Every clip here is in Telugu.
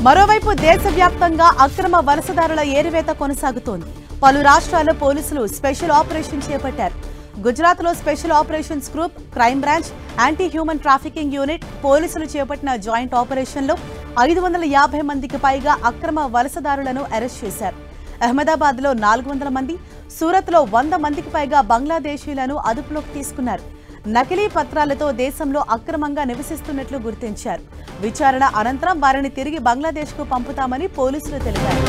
మరోవైపు దేశవ్యాప్తంగా అక్రమ వలసదారుల ఏరివేత కొనసాగుతోంది. పలు రాష్ట్రాల్లో పోలీసులు స్పెషల్ ఆపరేషన్ చేపట్టారు. గుజరాత్లో special operations group, crime branch, anti human trafficking unit పోలీసులు చేపట్టిన జాయింట్ ఆపరేషన్లో 550 మందికి పైగా అక్రమ వలసదారులను అరెస్ట్ చేశారు. అహ్మదాబాద్లో 400 మంది, సూరత్లో 100 మందికి పైగా బంగ్లాదేశీయులను అదుపులోకి తీసుకున్నారు. నకిలీ పత్రాలతో దేశంలో అక్రమంగా నివసిస్తున్నట్లు గుర్తించారు. విచారణ అనంతరం వారిని తిరిగి బంగ్లాదేశ్కు పంపుతామని పోలీసులు తెలిపారు.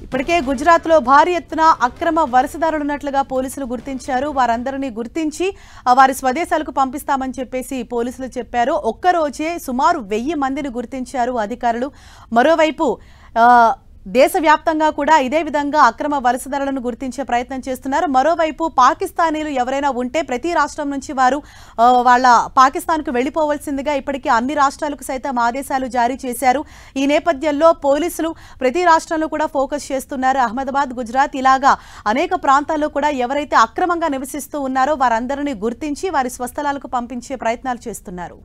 ఇప్పటికే గుజరాత్లో భారీ ఎత్తున అక్రమ వలసదారులున్నట్లుగా పోలీసులు గుర్తించారు. వారందరినీ గుర్తించి వారి స్వదేశాలకు పంపిస్తామని చెప్పేసి పోలీసులు చెప్పారు. ఒక్కరోజే సుమారు 1000 మందిని గుర్తించారు అధికారులు. మరోవైపు దేశవ్యాప్తంగా కూడా ఇదే విధంగా అక్రమ వలసదారులను గుర్తించే ప్రయత్నం చేస్తున్నారు. మరోవైపు పాకిస్తానీలు ఎవరైనా ఉంటే ప్రతి రాష్ట్రం నుంచి వారు వాళ్ళ పాకిస్తాన్కు వెళ్లిపోవాల్సిందిగా ఇప్పటికీ అన్ని రాష్ట్రాలకు సైతం ఆదేశాలు జారీ చేశారు. ఈ నేపథ్యంలో పోలీసులు ప్రతి రాష్ట్రంలో కూడా ఫోకస్ చేస్తున్నారు. అహ్మదాబాద్, గుజరాత్ ఇలాగా అనేక ప్రాంతాల్లో కూడా ఎవరైతే అక్రమంగా నివసిస్తూ ఉన్నారో వారందరినీ గుర్తించి వారి స్వస్థలాలకు పంపించే ప్రయత్నాలు చేస్తున్నారు.